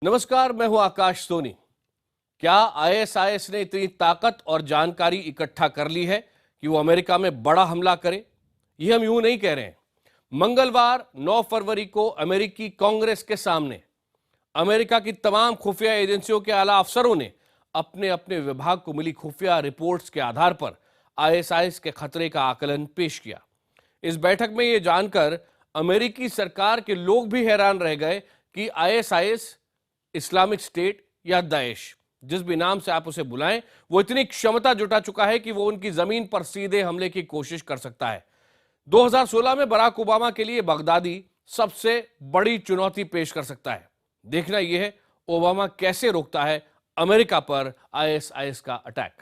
नमस्कार, मैं हूं आकाश सोनी। क्या आईएसआईएस ने इतनी ताकत और जानकारी इकट्ठा कर ली है कि वो अमेरिका में बड़ा हमला करे? ये हम यूं नहीं कह रहे हैं। मंगलवार 9 फरवरी को अमेरिकी कांग्रेस के सामने अमेरिका की तमाम खुफिया एजेंसियों के आला अफसरों ने अपने अपने विभाग को मिली खुफिया रिपोर्ट्स के आधार पर आईएसआईएस के खतरे का आकलन पेश किया। इस बैठक में यह जानकर अमेरिकी सरकार के लोग भी हैरान रह गए कि आईएसआईएस, इस्लामिक स्टेट या दाइश, जिस भी नाम से आप उसे बुलाएं, वो इतनी क्षमता जुटा चुका है कि वो उनकी जमीन पर सीधे हमले की कोशिश कर सकता है। 2016 में बराक ओबामा के लिए बगदादी सबसे बड़ी चुनौती पेश कर सकता है। देखना यह है ओबामा कैसे रोकता है अमेरिका पर आईएसआईएस का अटैक।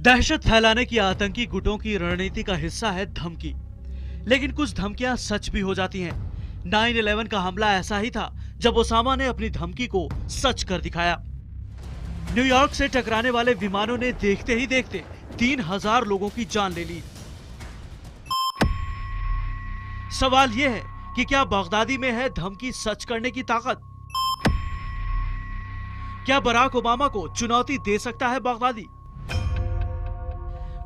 दहशत फैलाने की आतंकी गुटों की रणनीति का हिस्सा है धमकी, लेकिन कुछ धमकियां सच भी हो जाती हैं। 9/11 का हमला ऐसा ही था, जब ओसामा ने अपनी धमकी को सच कर दिखाया। न्यूयॉर्क से टकराने वाले विमानों ने देखते ही देखते 3000 लोगों की जान ले ली। सवाल यह है कि क्या बगदादी में है धमकी सच करने की ताकत? क्या बराक ओबामा को चुनौती दे सकता है बगदादी?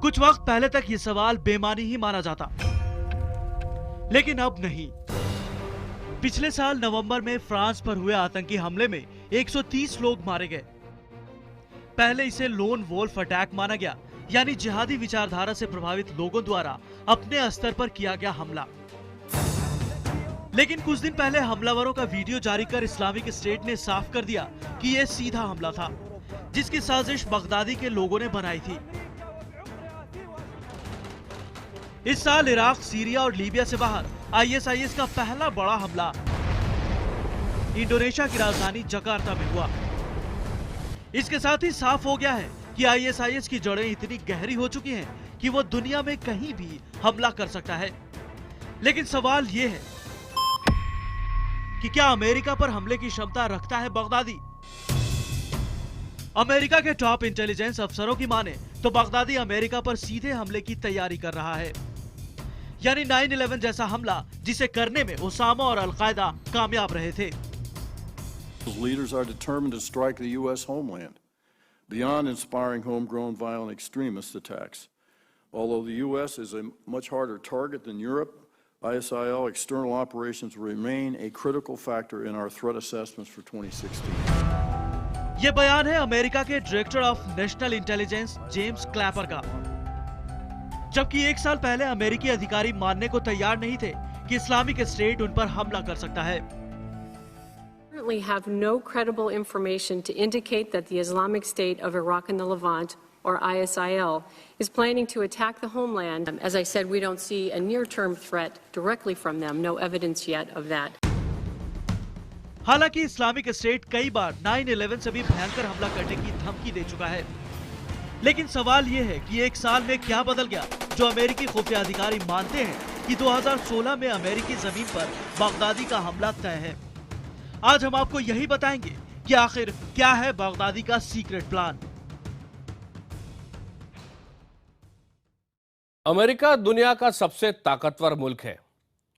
कुछ वक्त पहले तक यह सवाल बेमानी ही माना जाता, लेकिन अब नहीं। पिछले साल नवंबर में फ्रांस पर हुए आतंकी हमले में 130 लोग मारे गए। पहले इसे लोन वोल्फ अटैक माना गया, यानी जिहादी विचारधारा से प्रभावित लोगों द्वारा अपने स्तर पर किया गया हमला। लेकिन कुछ दिन पहले हमलावरों का वीडियो जारी कर इस्लामिक स्टेट ने साफ कर दिया कि यह सीधा हमला था, जिसकी साजिश बगदादी के लोगों ने बनाई थी। इस साल इराक, सीरिया और लीबिया से बाहर आईएसआईएस का पहला बड़ा हमला इंडोनेशिया की राजधानी जकार्ता में हुआ। इसके साथ ही साफ हो गया है कि आईएसआईएस की जड़ें इतनी गहरी हो चुकी हैं कि वो दुनिया में कहीं भी हमला कर सकता है। लेकिन सवाल ये है कि क्या अमेरिका पर हमले की क्षमता रखता है बगदादी? अमेरिका के टॉप इंटेलिजेंस अफसरों की माने तो बगदादी अमेरिका पर सीधे हमले की तैयारी कर रहा है, यानी 9/11 जैसा हमला जिसे करने में ओसामा और अल-कायदा कामयाब रहे थे। Leaders are determined to strike the U.S. homeland, beyond inspiring homegrown violent extremist attacks. Although the U.S. is a much harder target than Europe, ISIL external operations remain a critical factor in our threat assessments for 2016. ये बयान है America के director of national intelligence James Clapper का, जबकि एक साल पहले अमेरिकी अधिकारी मानने को तैयार नहीं थे कि इस्लामिक स्टेट उन पर हमला कर सकता है। We have no credible information to indicate that the Islamic State of Iraq and the Levant, or ISIL, is planning to attack the homeland. As I said, we don't see a near-term threat directly from them. No evidence yet of that. हालांकि Islamic state कई बार 9/11 से भी भयंकर हमला करने की धमकी दे चुका है। लेकिन सवाल ये है कि एक साल में क्या बदल गया जो अमेरिकी खुफिया अधिकारी मानते हैं कि 2016 में अमेरिकी जमीन पर बगदादी का हमला तय है। आज हम आपको यही बताएंगे कि आखिर क्या है बगदादी का सीक्रेट प्लान। अमेरिका दुनिया का सबसे ताकतवर मुल्क है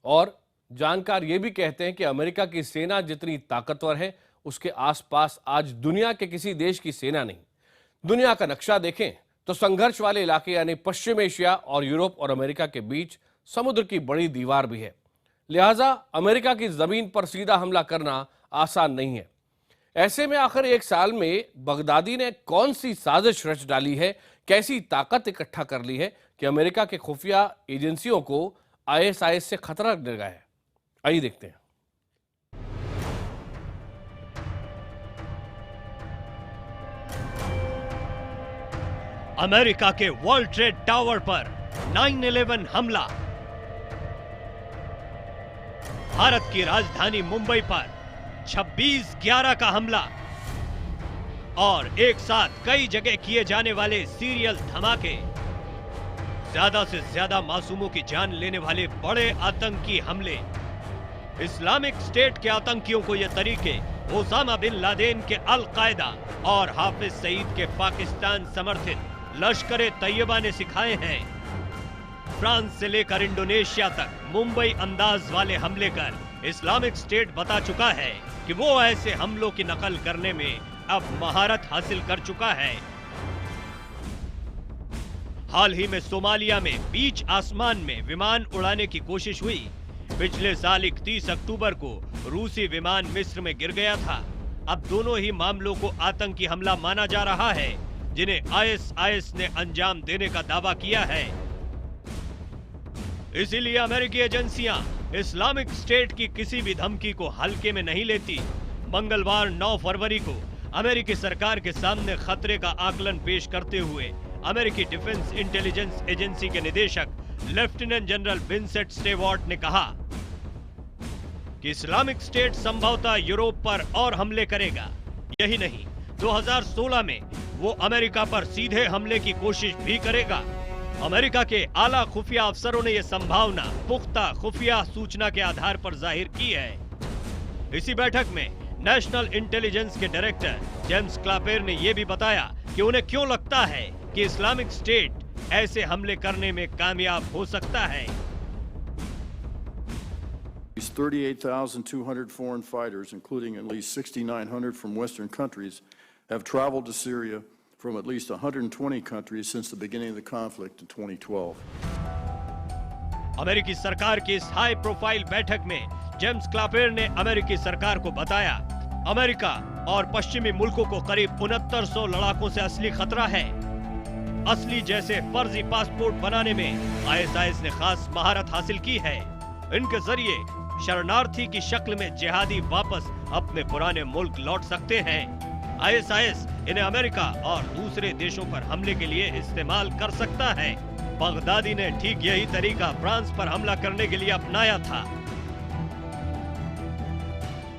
और जानकार ये भी कहते हैं कि अमेरिका की सेना जितनी ताकतवर है, उसके आसपास आज दुनिया के किसी देश की सेना नहीं। दुनिया का नक्शा देखें तो संघर्ष वाले इलाके यानी पश्चिम एशिया और यूरोप और अमेरिका के बीच समुद्र की बड़ी दीवार भी है। लिहाजा अमेरिका की जमीन पर सीधा हमला करना आसान नहीं है। ऐसे में आखिर एक साल में बगदादी ने कौन सी साजिश रच डाली है, कैसी ताकत इकट्ठा कर ली है कि अमेरिका के खुफिया एजेंसियों को आईएसआईएस से खतरा डर गया है? आइए देखते हैं। अमेरिका के वर्ल्ड ट्रेड टावर पर 9/11 हमला। भारत की राजधानी मुंबई पर 26/11 का हमला। और एक साथ कई जगह किए जाने वाले सीरियल धमाके, ज्यादा से ज्यादा मासूमों की जान लेने वाले बड़े आतंकी हमले, इस्लामिक स्टेट के आतंकियों को यह तरीके ओसामा बिन लादेन के अल कायदा और हाफिज सईद के पाकिस्तान समर्थित लश्कर तैयबा ने सिखाए हैं। फ्रांस से लेकर इंडोनेशिया तक मुंबई अंदाज वाले हमले कर इस्लामिक स्टेट बता चुका है कि वो ऐसे हमलों की नकल करने में अब महारत हासिल कर चुका है। हाल ही में सोमालिया में बीच आसमान में विमान उड़ाने की कोशिश हुई। पिछले साल 31 अक्टूबर को रूसी विमान मिस्र में गिर गया था। अब दोनों ही मामलों को आतंकी हमला माना जा रहा है, जिन्हें आईएसआईएस ने अंजाम देने का दावा किया है। इसीलिए अमेरिकी एजेंसियां इस्लामिक स्टेट की किसी भी धमकी को हल्के में नहीं लेती। मंगलवार 9 फरवरी को अमेरिकी सरकार के सामने खतरे का आकलन पेश करते हुए अमेरिकी डिफेंस इंटेलिजेंस एजेंसी के निदेशक लेफ्टिनेंट जनरल विंसेंट स्टेवार्ट ने कहा कि इस्लामिक स्टेट संभवतः यूरोप पर और हमले करेगा। यही नहीं, 2016 में वो अमेरिका पर सीधे हमले की कोशिश भी करेगा। अमेरिका के आला खुफिया अफसरों ने यह संभावना पुख्ता खुफिया सूचना के आधार पर जाहिर की है। इसी बैठक में नेशनल इंटेलिजेंस के डायरेक्टर जेम्स क्लापेर ने यह भी बताया कि उन्हें क्यों लगता है कि इस्लामिक स्टेट ऐसे हमले करने में कामयाब हो सकता है। These 38,200 foreign fighters, including at least 6,900 from Western countries, have traveled to Syria from at least 120 countries since the beginning of the conflict in 2012. अमेरिकी सरकार की इस हाई प्रोफाइल बैठक में जेम्स क्लापेर ने अमेरिकी सरकार को बताया, अमेरिका और पश्चिमी मुल्कों को करीब 6900 लड़ाकों से असली खतरा है। असली जैसे फर्जी पासपोर्ट बनाने में आईएसआईएस ने खास महारत हासिल की है। इनके जरिए शरणार्थी की शक्ल में जिहादी वापस अपने पुराने मुल्क लौट सकते हैं। आईएसआईएस इन्हें अमेरिका और दूसरे देशों पर हमले के लिए इस्तेमाल कर सकता है। बगदादी ने ठीक यही तरीका फ्रांस पर हमला करने के लिए अपनाया था।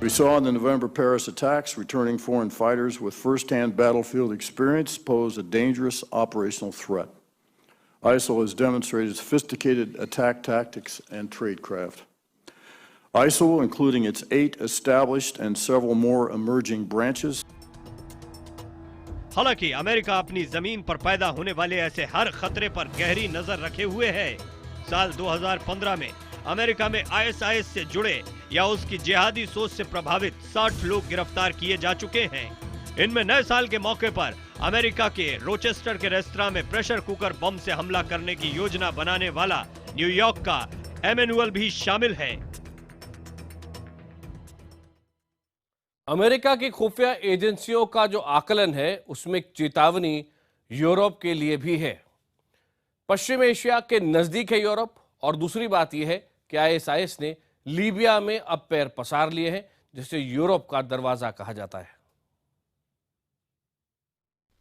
We saw in the November Paris attacks, returning foreign fighters with first-hand battlefield experience pose a dangerous operational threat. ISIL has demonstrated sophisticated attack tactics and tradecraft. ISIL, including its 8 established and several more emerging branches. हालांकि America अपनी जमीन पर पैदा होने वाले ऐसे हर खतरे पर गहरी नजर रखे हुए है। साल 2015 में अमेरिका में आईएसआईएस से जुड़े या उसकी जिहादी सोच से प्रभावित 60 लोग गिरफ्तार किए जा चुके हैं। इनमें नए साल के मौके पर अमेरिका के रोचेस्टर के रेस्तरां में प्रेशर कुकर बम से हमला करने की योजना बनाने वाला न्यूयॉर्क का एमेनुअल भी शामिल है। अमेरिका की खुफिया एजेंसियों का जो आकलन है उसमें एक चेतावनी यूरोप के लिए भी है। पश्चिम एशिया के नजदीक है यूरोप, और दूसरी बात यह है कि आईएसआईएस ने लीबिया में अब पैर पसार लिए हैं, जिसे यूरोप का दरवाजा कहा जाता है।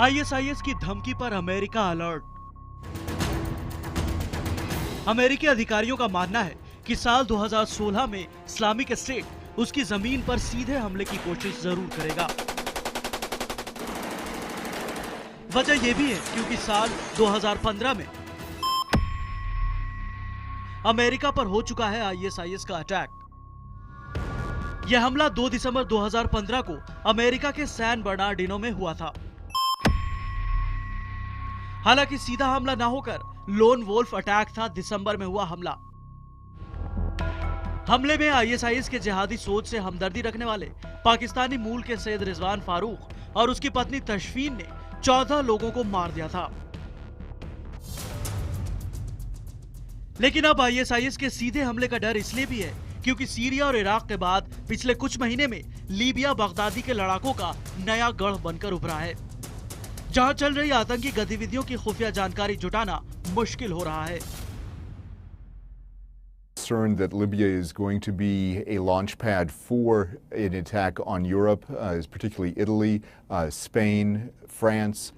आईएसआईएस की धमकी पर अमेरिका अलर्ट। अमेरिकी अधिकारियों का मानना है कि साल 2016 में इस्लामिक स्टेट उसकी जमीन पर सीधे हमले की कोशिश जरूर करेगा। वजह यह भी है क्योंकि साल 2015 में अमेरिका पर हो चुका है आईएसआईएस का अटैक। यह हमला 2 दिसंबर 2015 को अमेरिका के सैन बर्नार्डिनो में हुआ था। हालांकि सीधा हमला ना होकर लोन वोल्फ अटैक था दिसंबर में हुआ हमला। हमले में आईएसआईएस के जिहादी सोच से हमदर्दी रखने वाले पाकिस्तानी मूल के सैयद रिजवान फारूक और उसकी पत्नी तशफीन ने 14 लोगों को मार दिया था। लेकिन अब आईएसआईएस के सीधे हमले का डर इसलिए भी है क्योंकि सीरिया और इराक के बाद पिछले कुछ महीने में लीबिया बगदादी के लड़ाकों का नया गढ़ बनकर उभरा है, जहां चल रही आतंकी गतिविधियों की खुफिया जानकारी जुटाना मुश्किल हो रहा है। concerned that Libya is going to be a launch pad for an attack on Europe, particularly Italy, Spain, France.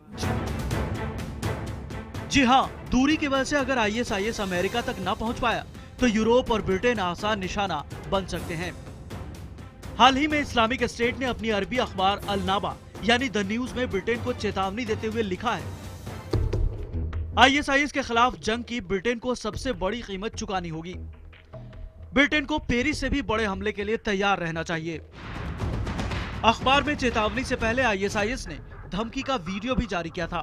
जी हाँ, दूरी की वजह से अगर ISIS अमेरिका तक न पहुंच पाया तो यूरोप और ब्रिटेन आसान निशाना बन सकते हैं। हाल ही में इस्लामिक स्टेट ने अपनी अरबी अखबार अल नाबा यानी द न्यूज में ब्रिटेन को चेतावनी देते हुए लिखा है, ISIS के खिलाफ जंग की ब्रिटेन को सबसे बड़ी कीमत चुकानी होगी। ब्रिटेन को पेरिस से भी बड़े हमले के लिए तैयार रहना चाहिए। अखबार में चेतावनी से पहले ISIS ने धमकी का वीडियो भी जारी किया था।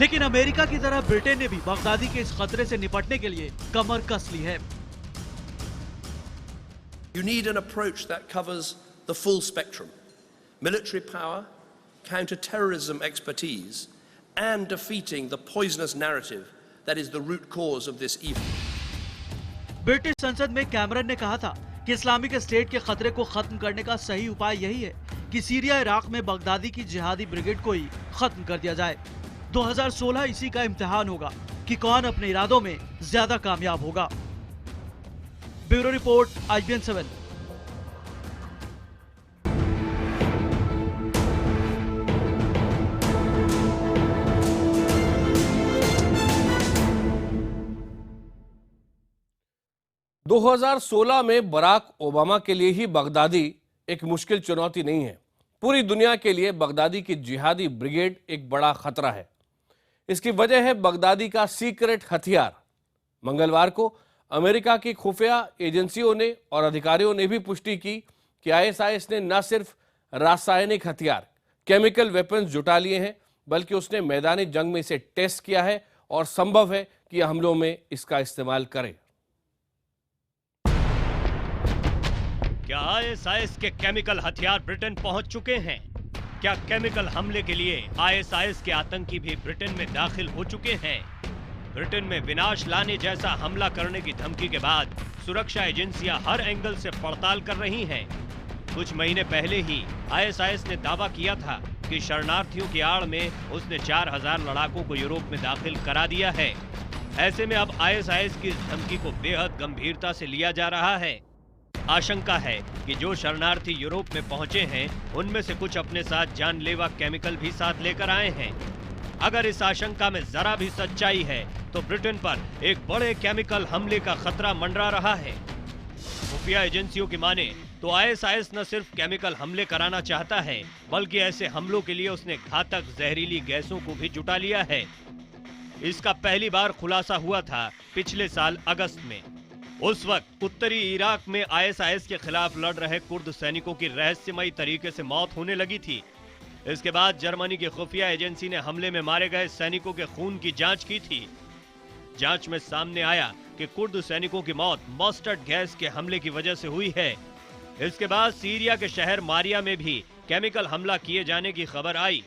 लेकिन अमेरिका की तरह ब्रिटेन ने भी बगदादी के इस खतरे से निपटने के लिए कमर कस ली है। You need an approach that covers the full spectrum: military power, counter-terrorism expertise, and defeating the poisonous narrative that is the root cause of this evil. British संसद में कैमरन ने कहा था कि इस्लामिक स्टेट के खतरे को खत्म करने का सही उपाय यही है कि सीरिया इराक में बगदादी की जिहादी ब्रिगेड को ही खत्म कर दिया जाए। 2016 इसी का इम्तिहान होगा कि कौन अपने इरादों में ज्यादा कामयाब होगा। Bureau report, IBN 7। दो 2016 में बराक ओबामा के लिए ही बगदादी एक मुश्किल चुनौती नहीं है, पूरी दुनिया के लिए बगदादी की जिहादी ब्रिगेड एक बड़ा खतरा है। इसकी वजह है बगदादी का सीक्रेट हथियार। मंगलवार को अमेरिका की खुफिया एजेंसियों ने और अधिकारियों ने भी पुष्टि की कि ISIS ने न सिर्फ रासायनिक हथियार, केमिकल वेपन्स जुटा लिए हैं, बल्कि उसने मैदानी जंग में इसे टेस्ट किया है और संभव है कि हमलों में इसका इस्तेमाल करे। क्या ISIS के केमिकल हथियार ब्रिटेन पहुंच चुके हैं? क्या केमिकल हमले के लिए ISIS के आतंकी भी ब्रिटेन में दाखिल हो चुके हैं? ब्रिटेन में विनाश लाने जैसा हमला करने की धमकी के बाद सुरक्षा एजेंसियां हर एंगल से पड़ताल कर रही हैं। कुछ महीने पहले ही ISIS ने दावा किया था कि शरणार्थियों की आड़ में उसने 4000 लड़ाकों को यूरोप में दाखिल करा दिया है। ऐसे में अब ISIS की इस धमकी को बेहद गंभीरता से लिया जा रहा है। आशंका है कि जो शरणार्थी यूरोप में पहुंचे हैं, उनमें से कुछ अपने साथ जानलेवा केमिकल भी साथ लेकर आए हैं। अगर इस आशंका में जरा भी सच्चाई है तो ब्रिटेन पर एक बड़े केमिकल हमले का खतरा मंडरा रहा है। खुफिया एजेंसियों की माने तो ISIS न सिर्फ केमिकल हमले कराना चाहता है, बल्कि ऐसे हमलों के लिए उसने घातक जहरीली गैसों को भी जुटा लिया है। इसका पहली बार खुलासा हुआ था पिछले साल अगस्त में। उस वक्त उत्तरी इराक में ISIS के खिलाफ लड़ रहे कुर्द सैनिकों की रहस्यमयी तरीके से मौत होने लगी थी। इसके बाद जर्मनी की खुफिया एजेंसी ने हमले में मारे गए सैनिकों के खून की जांच की थी। जांच में सामने आया कि कुर्द सैनिकों की मौत मस्टर्ड गैस के हमले की वजह से हुई है। इसके बाद सीरिया के शहर मारिया में भी केमिकल हमला किए जाने की खबर आई।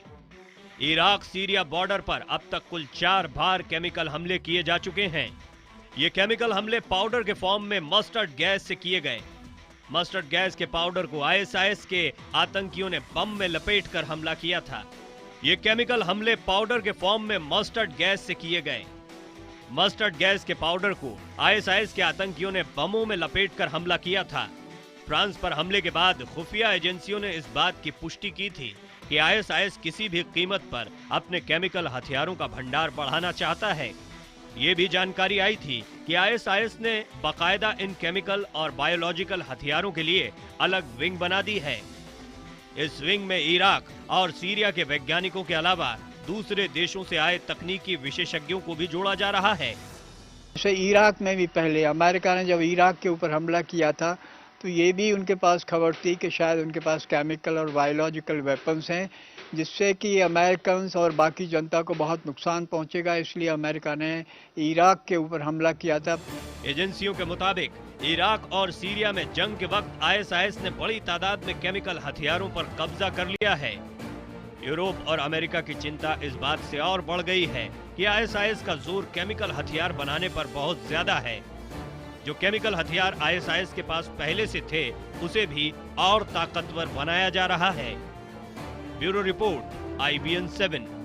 इराक सीरिया बॉर्डर पर अब तक कुल 4 बार केमिकल हमले किए जा चुके हैं। ये केमिकल हमले पाउडर के फॉर्म में मस्टर्ड गैस से किए गए। मस्टर्ड गैस के पाउडर को ISIS के आतंकियों ने बम में लपेटकर हमला किया था। ये केमिकल हमले पाउडर के फॉर्म में मस्टर्ड गैस से किए गए। मस्टर्ड गैस के पाउडर को ISIS के आतंकियों ने बमों में लपेटकर हमला किया था। फ्रांस पर हमले के बाद खुफिया एजेंसियों ने इस बात की पुष्टि की थी कि ISIS किसी भी कीमत पर अपने केमिकल हथियारों का भंडार बढ़ाना चाहता है। ये भी जानकारी आई थी कि ISIS ने बाकायदा इन केमिकल और बायोलॉजिकल हथियारों के लिए अलग विंग बना दी है। इस विंग में इराक और सीरिया के वैज्ञानिकों के अलावा दूसरे देशों से आए तकनीकी विशेषज्ञों को भी जोड़ा जा रहा है। जैसे इराक में भी पहले अमेरिका ने जब इराक के ऊपर हमला किया था तो ये भी उनके पास खबर थी कि शायद उनके पास केमिकल और बायोलॉजिकल वेपन्स हैं, जिससे कि अमेरिकन और बाकी जनता को बहुत नुकसान पहुंचेगा। इसलिए अमेरिका ने इराक के ऊपर हमला किया था। एजेंसियों के मुताबिक इराक और सीरिया में जंग के वक्त ISIS ने बड़ी तादाद में केमिकल हथियारों पर कब्जा कर लिया है। यूरोप और अमेरिका की चिंता इस बात से और बढ़ गई है कि आईएसआईएस का जोर केमिकल हथियार बनाने पर बहुत ज्यादा है। जो केमिकल हथियार आईएसआईएस के पास पहले से थे, उसे भी और ताकतवर बनाया जा रहा है। Bureau report, IBN 7।